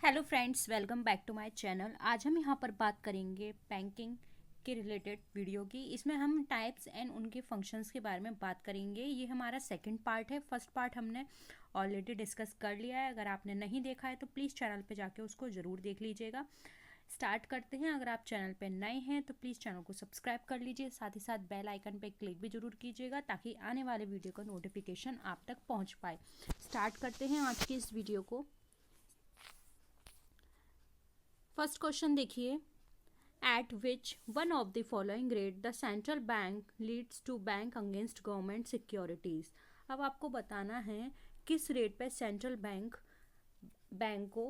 Hello friends, welcome back to my channel. आज हम यहाँ पर बात करेंगे बैंकिंग के रिलेटेड वीडियो की। इसमें हम टाइप्स एंड उनके फंक्शंस के बारे में बात करेंगे। ये हमारा सेकंड पार्ट है। फर्स्ट पार्ट हमने ऑलरेडी डिस्कस कर लिया है। अगर आपने नहीं देखा है तो प्लीज़ चैनल पे जाके उसको ज़रूर देख लीजिएगा। स्टार्ट करते हैं। अगर आप चैनल पे नए हैं तो प्लीज़ चैनल को सब्सक्राइब कर लीजिए, साथ ही साथ बेल आइकन पे क्लिक भी ज़रूर कीजिएगा ताकि आने वाले वीडियो का नोटिफिकेशन आप तक पहुँच पाए। स्टार्ट करते हैं आज की इस वीडियो को। फर्स्ट क्वेश्चन देखिए, at which one of the following rate the central bank lends to bank against government securities. अब आपको बताना है किस रेट पे सेंट्रल बैंक को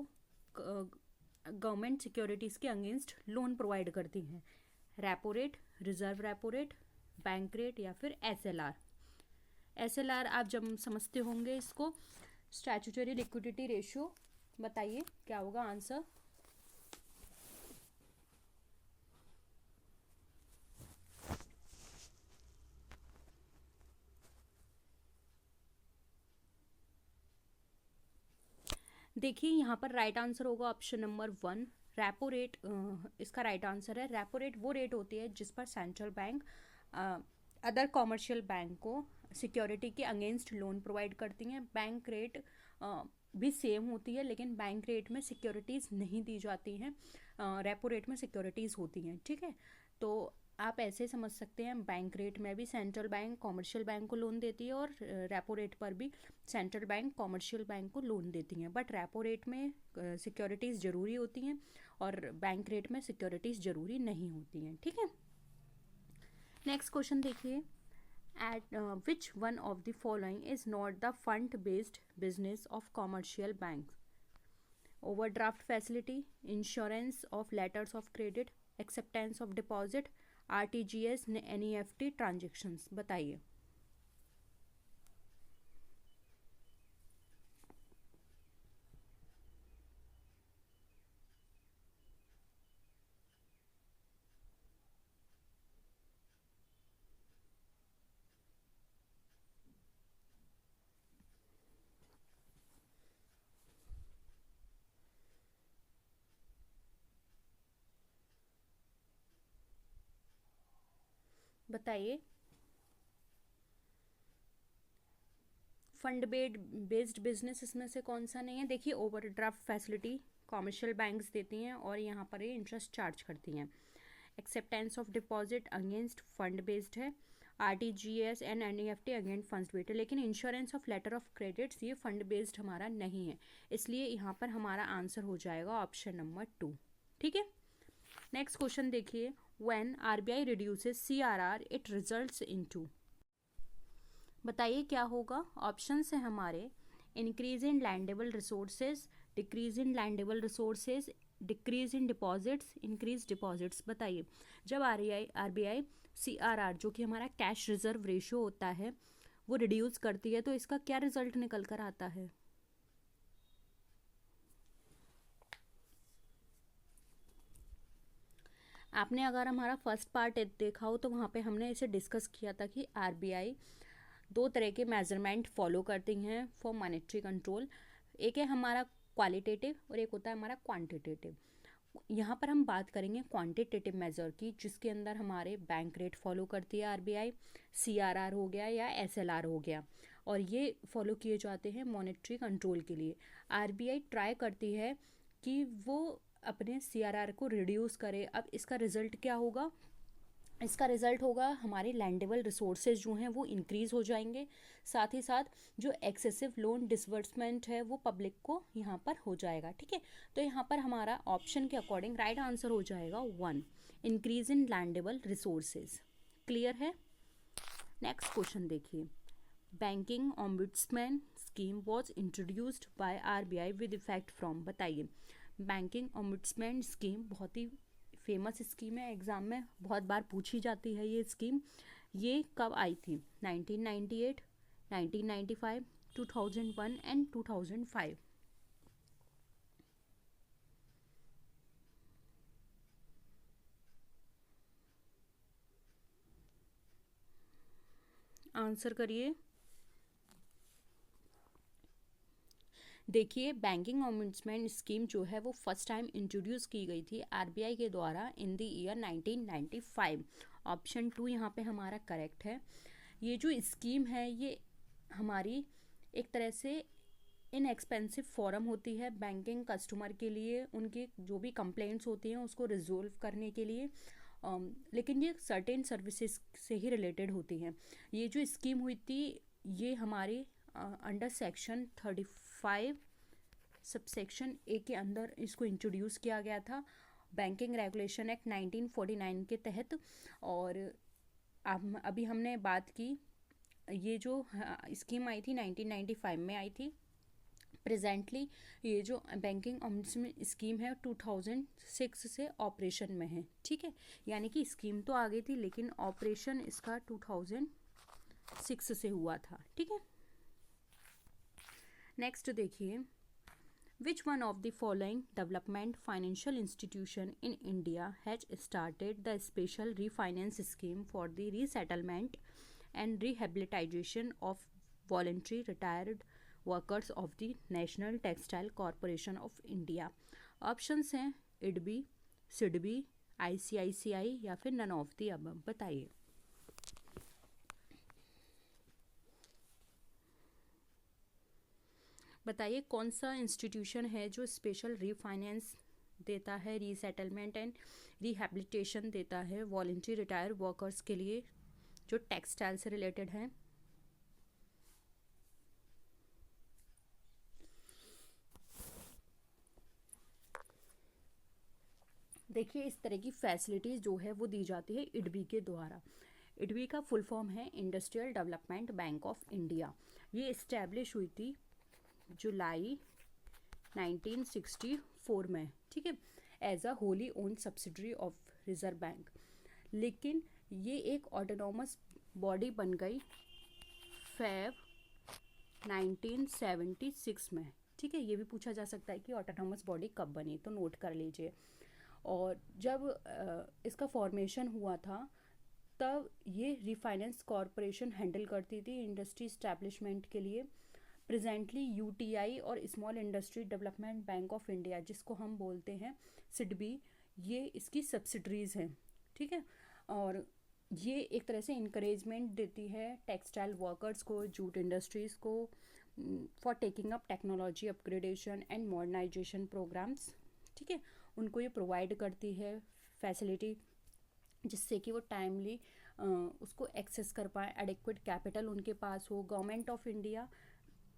गवर्नमेंट सिक्योरिटीज के अगेंस्ट लोन प्रोवाइड करती हैं। Repo rate, reverse repo rate, bank rate या फिर एसएलआर। एसएलआर आप जब समझते होंगे इसको, स्टैट्यूटरी लिक्विडिटी रेशियो। बताइए क्या होगा आंसर। देखिए यहाँ पर राइट आंसर होगा ऑप्शन नंबर 1, रेपो रेट। इसका राइट आंसर है। रेपो रेट वो रेट होती है जिस पर central bank other commercial bank को सिक्योरिटी के अगेंस्ट लोन प्रोवाइड करती हैं। बैंक रेट भी सेम होती है, लेकिन बैंक रेट में सिक्योरिटीज़ नहीं दी जाती हैं, रेपो रेट में सिक्योरिटीज़ होती हैं। ठीक है, तो आप ऐसे समझ सकते हैं, बैंक रेट में भी सेंट्रल बैंक कॉमर्शियल बैंक को लोन देती है और रेपो रेट पर भी सेंट्रल बैंक कॉमर्शियल बैंक को लोन देती हैं। बट रेपो रेट में सिक्योरिटीज़ ज़रूरी होती हैं और बैंक रेट में सिक्योरिटीज़ ज़रूरी नहीं होती हैं। ठीक है, नेक्स्ट क्वेश्चन देखिए, at which one of the following is not the fund based business of commercial bank. Overdraft facility, insurance of letters of credit, acceptance of deposit, RTGS, NEFT transactions. बताइए। बताइए, fund based business इसमें से कौन सा नहीं है। देखिए, overdraft facility commercial banks देती हैं और यहाँ पर ये इंटरेस्ट चार्ज करती हैं। Acceptance of deposit against fund based है। RTGS and NEFT against fund based है। लेकिन insurance of letter of credits ये फंड बेस्ड हमारा नहीं है, इसलिए यहाँ पर हमारा आंसर हो जाएगा ऑप्शन नंबर 2। ठीक है, नेक्स्ट क्वेश्चन देखिए, when RBI reduces CRR it results into. बताइए क्या होगा। ऑप्शंस हैं हमारे, increase in lendable resources, decrease in lendable resources, decrease in deposits, increase deposits. बताइए, जब आरबीआई सीआरआर जो कि हमारा कैश रिजर्व रेशियो होता है वो रिड्यूस करती है तो इसका क्या रिजल्ट निकल कर आता है। आपने अगर हमारा फर्स्ट पार्ट देखा हो तो वहाँ पे हमने इसे डिस्कस किया था कि आरबीआई दो तरह के मेजरमेंट फॉलो करती हैं फॉर मॉनेटरी कंट्रोल। एक है हमारा क्वालिटेटिव और एक होता है हमारा क्वांटिटेटिव। यहाँ पर हम बात करेंगे क्वांटिटेटिव मेजर की, जिसके अंदर हमारे बैंक रेट फॉलो करती है आरबीआई, सीआरआर हो गया या एसएलआर हो गया, और ये फॉलो किए जाते हैं मॉनेटरी कंट्रोल के लिए। आरबीआई ट्राई करती है कि वो अपने सीआरआर को रिड्यूस करे। अब इसका रिजल्ट क्या होगा। इसका रिजल्ट होगा हमारे लैंडेबल रिसोर्सेज जो हैं वो इंक्रीज़ हो जाएंगे, साथ ही साथ जो एक्सेसिव लोन डिसबर्समेंट है वो पब्लिक को यहाँ पर हो जाएगा। ठीक है, तो यहाँ पर हमारा ऑप्शन के अकॉर्डिंग राइट आंसर हो जाएगा 1, increase in lendable resources. Clear है। नेक्स्ट क्वेश्चन देखिए, banking ombudsman scheme was introduced by RBI with effect from. बताइए, बैंकिंग ओम्बुड्समैन स्कीम बहुत ही फेमस स्कीम है, एग्ज़ाम में बहुत बार पूछी जाती है ये स्कीम। ये कब आई थी। 1998, 1995, 2001 एंड 2005। आंसर करिए। देखिए, बैंकिंग ओम्बुड्समैन स्कीम जो है वो फर्स्ट टाइम इंट्रोड्यूस की गई थी आरबीआई के द्वारा इन द ईयर 1995। ऑप्शन 2 यहाँ पे हमारा करेक्ट है। ये जो स्कीम है ये हमारी एक तरह से इनएक्सपेंसिव फोरम होती है बैंकिंग कस्टमर के लिए, उनके जो भी कंप्लेंट्स होती हैं उसको रिजोल्व करने के लिए। लेकिन ये सर्टेन सर्विसेज से ही रिलेटेड होती हैं। ये जो स्कीम हुई थी ये हमारे अंडर सेक्शन 35 सबसेक्शन ए के अंदर इसको इंट्रोड्यूस किया गया था बैंकिंग रेगुलेशन एक्ट 1949 के तहत। और अभी हमने बात की, ये जो स्कीम आई थी 1995 में आई थी। प्रेजेंटली ये जो बैंकिंग ओम्बुड्समैन स्कीम है 2006 से ऑपरेशन में है। ठीक है, यानी कि स्कीम तो आ गई थी लेकिन ऑपरेशन इसका 2006 से हुआ था। ठीक है, नेक्स्ट देखिए, Which one of the following development financial institution in India has started the special refinance scheme for the resettlement and rehabilitation of voluntary retired workers of the National Textile Corporation of India? Options हैं IDBI, SIDBI, ICICI या फिर none of the above. बताइए। बताइए कौन सा institution है जो special refinance देता है, रीसेटलमेंट एंड रिहैबिलिटेशन देता है वॉलंटरी रिटायर वर्कर्स के लिए जो टेक्सटाइल से रिलेटेड हैं। देखिए, इस तरह की फैसिलिटीज़ जो है वो दी जाती है IDBI के द्वारा। IDBI का फुल फॉर्म है industrial development bank of India. ये इस्टेब्लिश हुई थी जुलाई 1964 में। ठीक है, as a wholly owned subsidiary of Reserve Bank. लेकिन ये एक ऑटोनॉमस बॉडी बन गई फेब 1976 में। ठीक है, ये भी पूछा जा सकता है कि ऑटोनॉमस बॉडी कब बनी, तो नोट कर लीजिए। और जब इसका फॉर्मेशन हुआ था तब ये रिफाइनेंस कॉरपोरेशन हैंडल करती थी इंडस्ट्री इस्टेब्लिशमेंट के लिए। प्रेजेंटली यूटीआई और small industry development bank of India, जिसको हम बोलते हैं सिडबी, ये इसकी सब्सिडरीज़ हैं। ठीक है, और ये एक तरह से इंकरेजमेंट देती है टेक्सटाइल वर्कर्स को, जूट इंडस्ट्रीज़ को, for taking up technology upgradation and modernisation programmes. ठीक है, उनको ये प्रोवाइड करती है फैसिलिटी जिससे कि वो टाइमली उसको एक्सेस कर पाए, एडिक्वेट कैपिटल उनके पास हो। गवर्नमेंट ऑफ इंडिया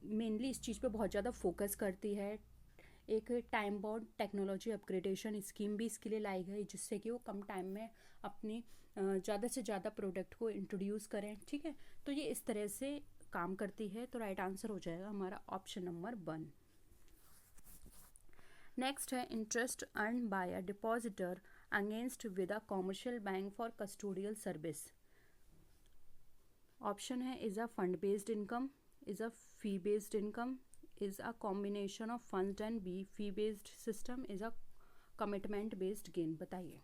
मेनली इस चीज़ पे बहुत ज़्यादा फोकस करती है। एक time bound technology upgradation scheme भी इसके लिए लाई गई जिससे कि वो कम टाइम में अपनी ज़्यादा से ज़्यादा प्रोडक्ट को इंट्रोड्यूस करें। ठीक है, तो ये इस तरह से काम करती है। तो राइट आंसर हो जाएगा हमारा ऑप्शन नंबर 1। नेक्स्ट है interest earn by a depositor against with a commercial bank for custodial service. Option है is a fund based income, is a fee based income, is a combination of funds and B fee based system, is a commitment based gain। बताइए।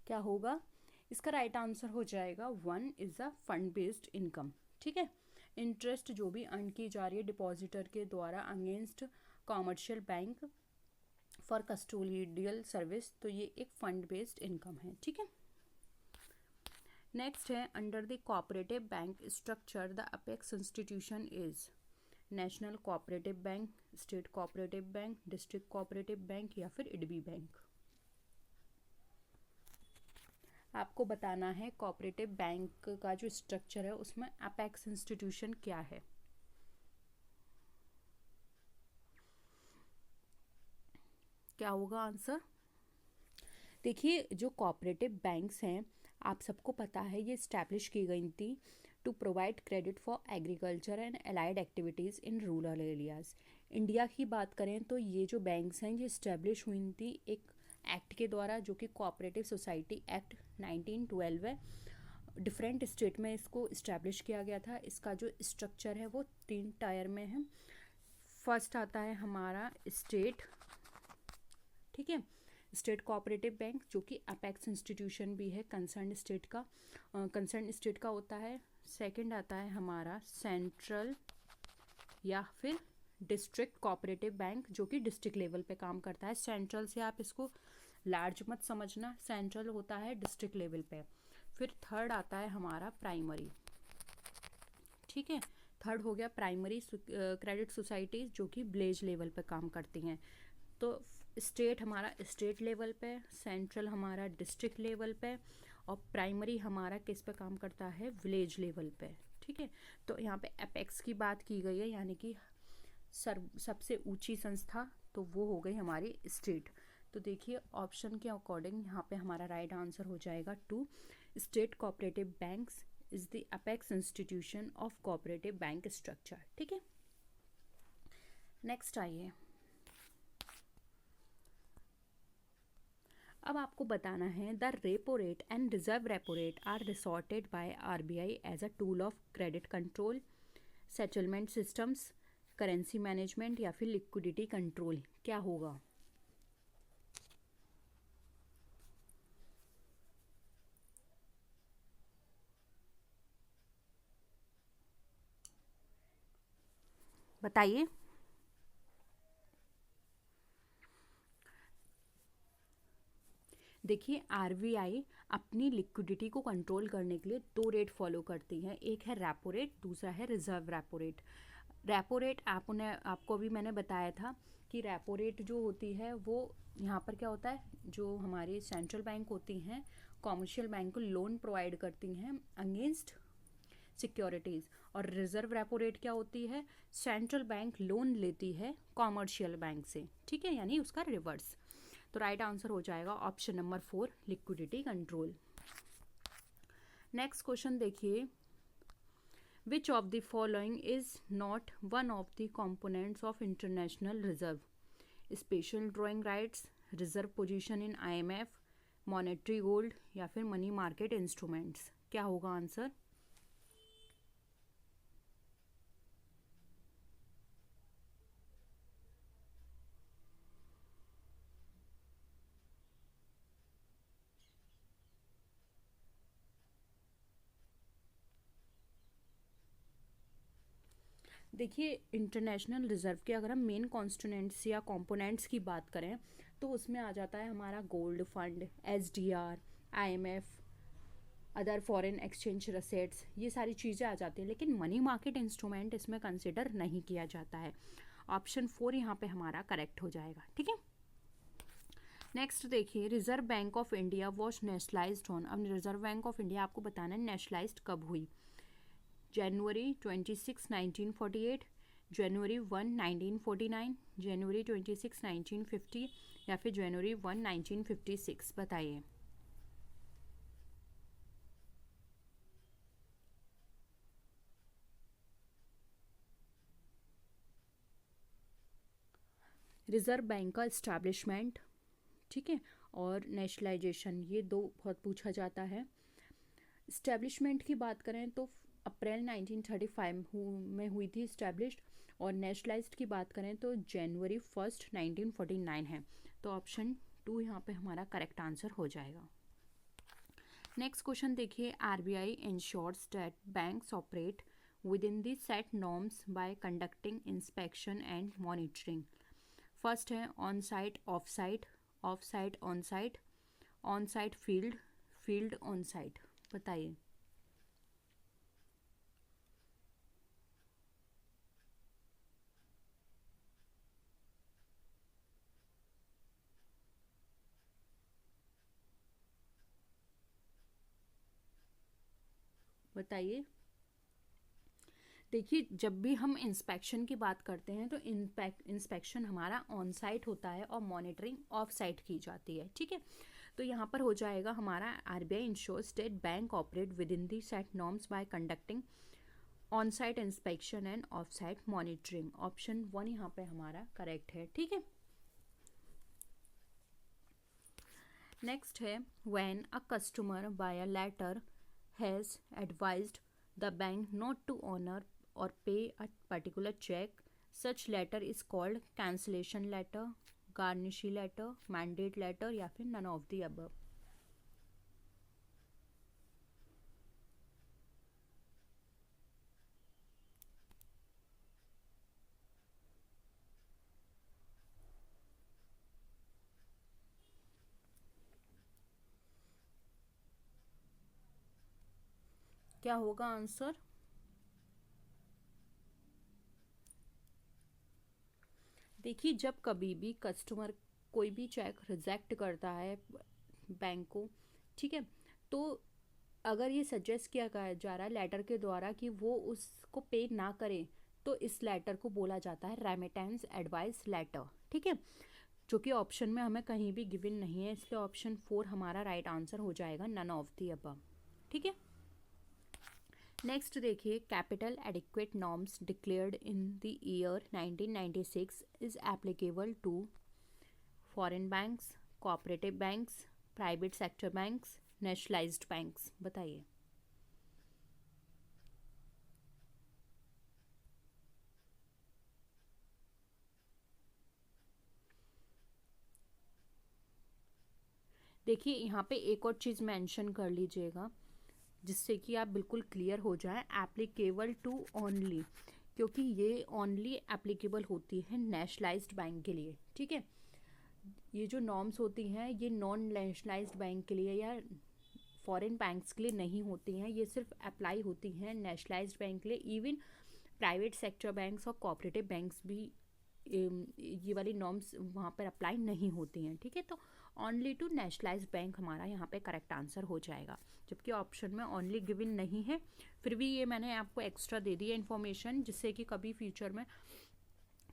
क्या होगा इसका right answer? हो जाएगा 1 is a fund based income. ठीक है, interest जो भी अर्न की जा रही है डिपॉजिटर के द्वारा against commercial bank for custodial service, तो ये एक फंड बेस्ड इनकम है। ठीक है, नेक्स्ट है under the cooperative bank structure the apex institution is national cooperative bank, state cooperative bank, district cooperative bank या फिर IDBI बैंक। आपको बताना है कोऑपरेटिव बैंक का जो स्ट्रक्चर है उसमें अपेक्स इंस्टीट्यूशन क्या है। क्या होगा आंसर? देखिए, जो कोऑपरेटिव बैंक्स हैं आप सबको पता है ये इस्टेब्लिश की गई थी to provide credit for agriculture and allied activities in rural areas. India की बात करें तो ये जो बैंक्स हैं ये इस्टेब्लिश हुई थी एक एक्ट के द्वारा जो कि कोऑपरेटिव सोसाइटी एक्ट 1912 है। डिफरेंट स्टेट में इसको इस्टेब्लिश किया गया था। इसका जो स्ट्रक्चर है वो 3 टायर में है। फर्स्ट आता है हमारा स्टेट, ठीक है, स्टेट कोऑपरेटिव बैंक जो कि अपेक्स इंस्टीट्यूशन भी है, कंसर्न स्टेट का होता है। सेकंड आता है हमारा सेंट्रल या फिर डिस्ट्रिक्ट कोऑपरेटिव बैंक जो कि डिस्ट्रिक्ट लेवल पे काम करता है। सेंट्रल से आप इसको लार्ज मत समझना, सेंट्रल होता है डिस्ट्रिक्ट लेवल पे। फिर थर्ड आता है हमारा प्राइमरी, ठीक है, थर्ड हो गया प्राइमरी क्रेडिट सोसाइटीज जो कि विलेज लेवल पे काम करती हैं। तो स्टेट हमारा स्टेट लेवल पे, सेंट्रल हमारा डिस्ट्रिक्ट लेवल पे, और प्राइमरी हमारा किस पे काम करता है, विलेज लेवल पे, ठीक है। तो यहाँ पे एपेक्स की बात की गई है, यानी कि सबसे ऊंची संस्था, तो वो हो गई हमारी स्टेट। तो देखिए ऑप्शन के अकॉर्डिंग यहाँ पे हमारा राइट आंसर हो जाएगा 2, state cooperative banks is the apex institution of cooperative bank structure, ठीक है। नेक्स्ट आइए, अब आपको बताना है the repo rate and reverse repo rate are resorted by RBI as a tool of credit control, settlement systems, currency management या फिर liquidity control. क्या होगा? बताइए। देखिए आरबीआई अपनी लिक्विडिटी को कंट्रोल करने के लिए 2 रेट फॉलो करती हैं, एक है रेपो रेट, दूसरा है reserve repo rate. Repo rate आपको अभी मैंने बताया था कि रेपो रेट जो होती है वो यहाँ पर क्या होता है, जो हमारी सेंट्रल बैंक होती हैं कॉमर्शियल बैंक को लोन प्रोवाइड करती हैं अगेंस्ट सिक्योरिटीज़, और रिजर्व रेपो रेट क्या होती है, सेंट्रल बैंक लोन लेती है कॉमर्शियल बैंक से, ठीक है, यानी उसका रिवर्स। तो राइट आंसर हो जाएगा option number 4, liquidity control. Next question देखिए, which of the following is not one of the components of international reserve, special drawing rights, reserve position in IMF, monetary gold या फिर money market instruments. क्या होगा answer? देखिए international reserve के अगर हम main constituents या कंपोनेंट्स की बात करें तो उसमें आ जाता है हमारा gold fund, SDR, IMF, other foreign exchange assets, ये सारी चीज़ें आ जाती हैं, लेकिन मनी मार्केट इंस्ट्रूमेंट इसमें कंसिडर नहीं किया जाता है। ऑप्शन 4 यहाँ पे हमारा करेक्ट हो जाएगा, ठीक है। नेक्स्ट देखिए, reserve bank of India was nationalised on. अब रिजर्व बैंक ऑफ इंडिया आपको बताना है नेशनलाइज्ड कब हुई, जनवरी 26, 1948, जनवरी 1, 1949, जनवरी 26, 1950 या फिर जनवरी 1, 1956। बताइए। रिजर्व बैंक का इस्टेब्लिशमेंट, ठीक है, और नेशनलाइजेशन, ये दो बहुत पूछा जाता है। इस्टेब्लिशमेंट की बात करें तो अप्रैल 1935 में हुई थी इस्टेब्लिश्ड, और नेशनलाइज्ड की बात करें तो जनवरी 1, 1949 है। तो ऑप्शन 2 यहाँ पे हमारा करेक्ट आंसर हो जाएगा। नेक्स्ट क्वेश्चन देखिए, RBI ensures that banks operate within the set norms by conducting inspection and monitoring. First है on site off site, off site on site, on site field, field on site. बताइए। बताइए। देखिए जब भी हम inspection की बात करते हैं तो इंस्पेक्शन हमारा ऑन साइट होता है और मॉनिटरिंग ऑफ साइट की जाती है, ठीक है। तो यहाँ पर हो जाएगा हमारा RBI ensures that bank operate within the set norms by conducting on site inspection and off site monitoring. Option 1 यहाँ पे हमारा करेक्ट है, ठीक है। नेक्स्ट है, when a customer by a letter has advised the bank not to honor or pay a particular check, such letter is called cancellation letter, garnishee letter, mandate letter या फिर none of the above. क्या होगा answer? देखिए, जब कभी भी customer कोई भी चेक रिजेक्ट करता है बैंक को, ठीक है, तो अगर ये सजेस्ट किया जा रहा है लेटर के द्वारा कि वो उसको पे ना करे, तो इस लेटर को बोला जाता है रेमिटेंस एडवाइस लेटर, ठीक है, जो कि ऑप्शन में हमें कहीं भी गिवन नहीं है, इसलिए ऑप्शन 4 हमारा राइट आंसर हो जाएगा, नन ऑफ द अबव। ठीक है, नेक्स्ट देखिए, capital adequate norms declared in the year 1996 is applicable to foreign banks, cooperative banks, private sector banks, nationalised banks. बताइए। देखिए, यहाँ पे एक और चीज़ मेंशन कर लीजिएगा जिससे कि आप बिल्कुल क्लियर हो जाए, एप्लीकेबल टू ओनली, क्योंकि ये ओनली एप्लीकेबल होती है नेशनलाइज्ड बैंक के लिए। ठीक है, ये जो नॉर्म्स होती हैं ये नॉन नेशनलाइज्ड बैंक के लिए या फॉरेन बैंक्स के लिए नहीं होती हैं, ये सिर्फ अप्लाई होती हैं नेशनलाइज्ड बैंक के लिए। इवन प्राइवेट सेक्टर बैंक्स और कोऑपरेटिव बैंक्स भी ये वाली नॉर्म्स वहाँ पर अप्लाई नहीं होती हैं। ठीक है, तो ओनली टू नेशनलाइज्ड बैंक हमारा यहाँ पे करेक्ट आंसर हो जाएगा, जबकि ऑप्शन में ओनली गिवन नहीं है। फिर भी ये मैंने आपको एक्स्ट्रा दे दी है इन्फॉर्मेशन, जिससे कि कभी फ्यूचर में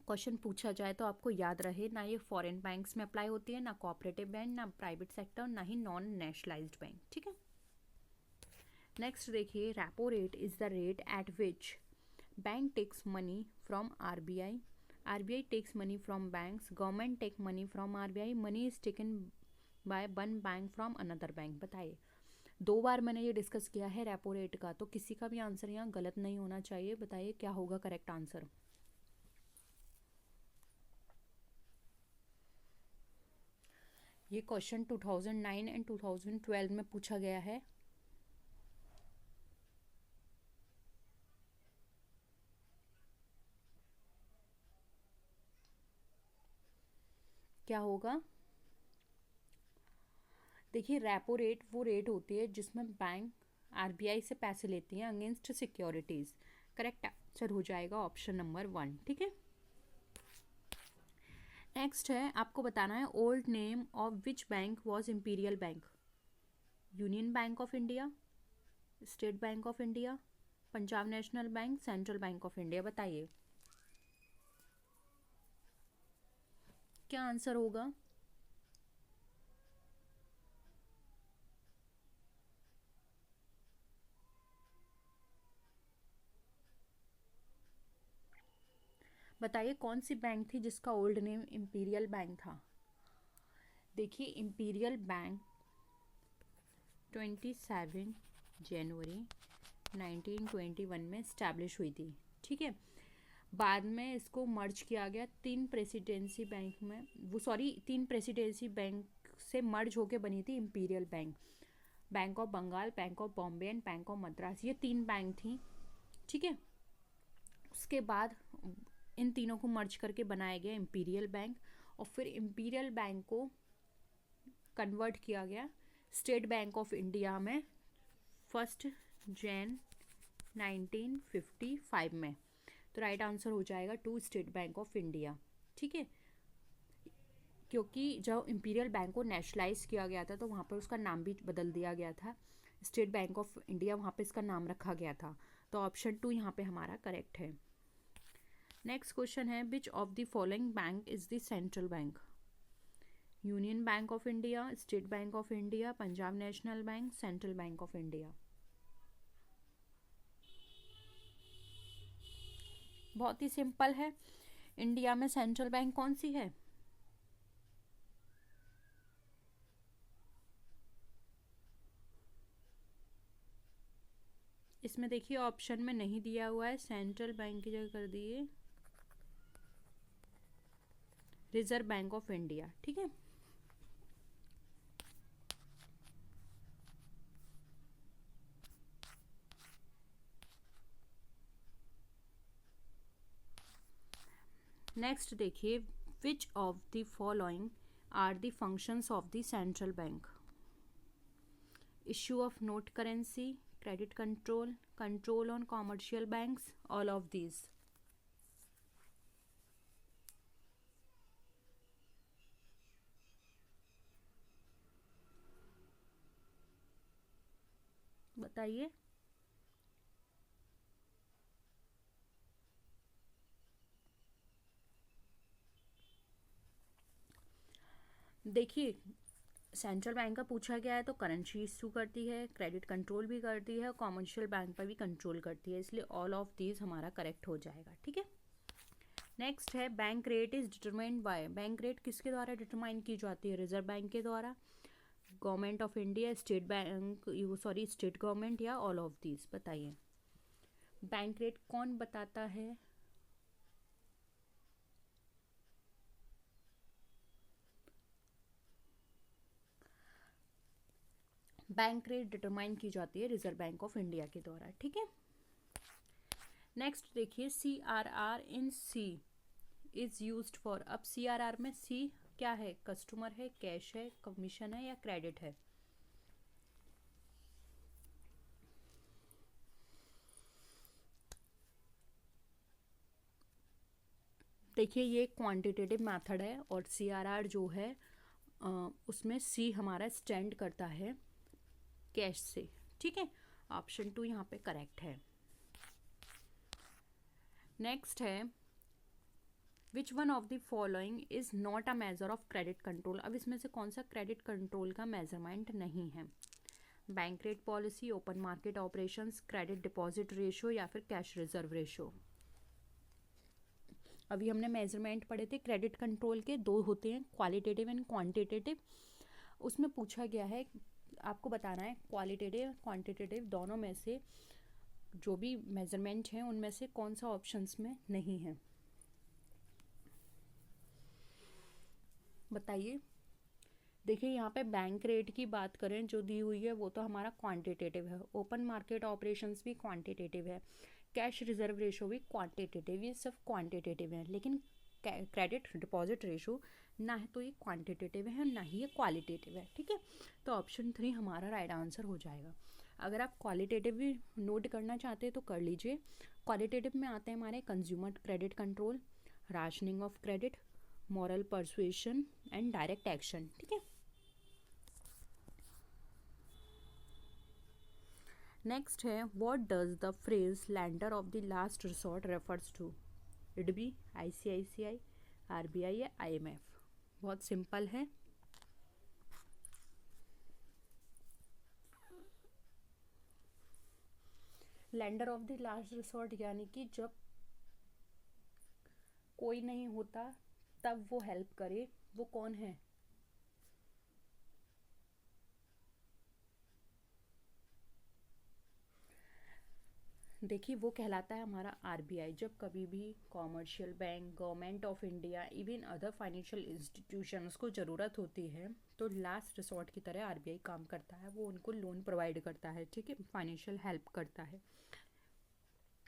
क्वेश्चन पूछा जाए तो आपको याद रहे, ना ये फॉरेन बैंक्स में अप्लाई होती है, ना कोऑपरेटिव बैंक, ना प्राइवेट सेक्टर, ना ही नॉन नेशनलाइज्ड बैंक। ठीक है, नेक्स्ट देखिए, repo rate is the rate at which bank takes money from RBI, RBI takes money from banks, government take money from RBI, money is taken by one bank from another bank। बताइए। 2 बार मैंने ये discuss किया है repo rate का, तो किसी का भी आंसर यहाँ गलत नहीं होना चाहिए। बताइए क्या होगा करेक्ट आंसर। ये क्वेश्चन 2009 एंड 2012 में पूछा गया है। क्या होगा? देखिए, रेपो रेट वो रेट होती है जिसमें बैंक RBI से पैसे लेती हैं अगेंस्ट सिक्योरिटीज। करेक्ट आंसर हो जाएगा ऑप्शन नंबर 1। ठीक है, नेक्स्ट है, आपको बताना है old name of which bank was imperial bank. Union bank of India, state bank of India, Punjab national bank, central bank of India. बताइए क्या आंसर होगा। बताइए कौन सी बैंक थी जिसका ओल्ड नेम इम्पीरियल बैंक था। देखिए, इम्पीरियल बैंक 27 जनवरी 1921 में इस्टेब्लिश हुई थी। ठीक है, बाद में इसको मर्ज किया गया 3 प्रेसिडेंसी बैंक में, वो सॉरी 3 प्रेसिडेंसी बैंक से मर्ज होके बनी थी imperial bank. Bank of Bengal, bank of Bombay and bank of Madras, ये 3 बैंक थी। ठीक है, उसके बाद इन तीनों को मर्ज करके बनाया गया इम्पीरियल बैंक, और फिर इम्पीरियल बैंक को कन्वर्ट किया गया स्टेट बैंक ऑफ इंडिया में 1 जनवरी 1955 में। तो राइट आंसर हो जाएगा 2 स्टेट बैंक ऑफ इंडिया। ठीक है, क्योंकि जब इम्पीरियल बैंक को नेशनलाइज किया गया था तो वहाँ पर उसका नाम भी बदल दिया गया था, स्टेट बैंक ऑफ इंडिया वहाँ पे इसका नाम रखा गया था। तो ऑप्शन 2 यहाँ पे हमारा करेक्ट है। नेक्स्ट क्वेश्चन है, विच of the following bank is the central bank. Union bank of India, state bank of India, Punjab national bank, central bank of India. बहुत ही सिंपल है, इंडिया में सेंट्रल बैंक कौन सी है? इसमें देखिए ऑप्शन में नहीं दिया हुआ है, सेंट्रल बैंक की जगह कर दिए रिजर्व बैंक ऑफ इंडिया, ठीक है। नेक्स्ट देखिए, which of the following are the functions of the central bank? Issue of note currency, credit control, control on commercial banks, all of these. बताइए। देखिए, central bank का पूछा गया है तो करेंसी इशू करती है, क्रेडिट कंट्रोल भी करती है, कॉमर्शियल बैंक पर भी कंट्रोल करती है, इसलिए ऑल ऑफ दीज हमारा करेक्ट हो जाएगा, ठीक है। नेक्स्ट है, bank rate is determined by. Bank rate किसके द्वारा डिटरमाइन की जाती है? रिजर्व बैंक के द्वारा, government of India, state bank, sorry state government, या ऑल ऑफ दीज? बताइए। बैंक रेट कौन बताता है? बैंक रेट डिटरमाइन की जाती है रिजर्व बैंक ऑफ इंडिया के द्वारा, ठीक है। नेक्स्ट देखिए, CRR in C is used for. अब CRR में C क्या है? कस्टमर है, कैश है, कमीशन है, या क्रेडिट है? देखिए, ये क्वांटिटेटिव मेथड है और CRR जो है उसमें C हमारा स्टैंड करता है कैश से, ठीक है। ऑप्शन 2 यहाँ पे करेक्ट है। नेक्स्ट है, विच one of the following is not a measure of credit control? अब इसमें से कौन सा क्रेडिट कंट्रोल का मेजरमेंट नहीं है? Bank rate policy, open market operations, credit deposit ratio, या फिर कैश रिजर्व रेशो? अभी हमने मेजरमेंट पढ़े थे क्रेडिट कंट्रोल के, दो होते हैं, क्वालिटेटिव एंड क्वांटिटेटिव। उसमें पूछा गया है, आपको बताना है क्वालिटेटिव क्वांटिटेटिव दोनों में से जो भी मेजरमेंट हैं उनमें से कौन सा ऑप्शंस में नहीं है, बताइए। देखिए, यहाँ पे बैंक रेट की बात करें जो दी हुई है वो तो हमारा क्वांटिटेटिव है, ओपन मार्केट ऑपरेशंस भी क्वांटिटेटिव है, कैश रिजर्व रेशो भी क्वांटिटेटिव, ये सब क्वांटिटेटिव है। लेकिन क्रेडिट डिपॉजिट रेशो ना है तो ये क्वांटिटेटिव है, ना ही ये क्वालिटेटिव है, ठीक है। तो ऑप्शन 3 हमारा राइट आंसर हो जाएगा। अगर आप क्वालिटेटिव भी नोट करना चाहते हैं तो कर लीजिए। क्वालिटेटिव में आते हैं हमारे consumer credit control, rationing of credit, moral persuasion and direct action, ठीक है। नेक्स्ट है, what does the phrase lender of the last resort refers to? IDBI, ICICI, RBI, या IMF? बहुत सिंपल है। Lender of the last resort यानी कि जब कोई नहीं होता तब वो हेल्प करे, वो कौन है? देखिए, वो कहलाता है हमारा RBI। जब कभी भी commercial bank, government of India, even other financial institutions को ज़रूरत होती है तो लास्ट रिसोर्ट की तरह RBI काम करता है, वो उनको लोन प्रोवाइड करता है, ठीक है, फाइनेंशियल हेल्प करता है।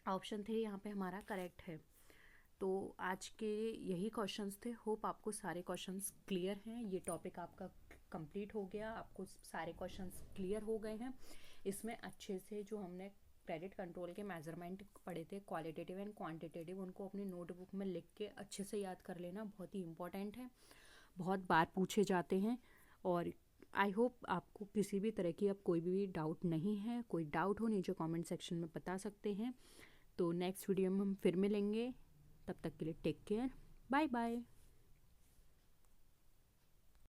ऑप्शन 3 यहाँ पे हमारा करेक्ट है। तो आज के यही क्वेश्चंस थे। होप आपको सारे क्वेश्चंस क्लियर हैं। ये टॉपिक आपका कंप्लीट हो गया, आपको सारे क्वेश्चंस क्लियर हो गए हैं। इसमें अच्छे से जो हमने क्रेडिट कंट्रोल के मेजरमेंट पढ़े थे, क्वालिटेटिव एंड क्वांटिटेटिव, उनको अपनी नोटबुक में लिख के अच्छे से याद कर लेना, बहुत ही इंपॉर्टेंट है, बहुत बार पूछे जाते हैं। और आई होप आपको किसी भी तरह की अब कोई भी डाउट नहीं है। कोई डाउट हो नीचे कमेंट सेक्शन में बता सकते हैं। तो नेक्स्ट वीडियो में हम फिर मिलेंगे, तब तक के लिए टेक केयर, बाय बाय।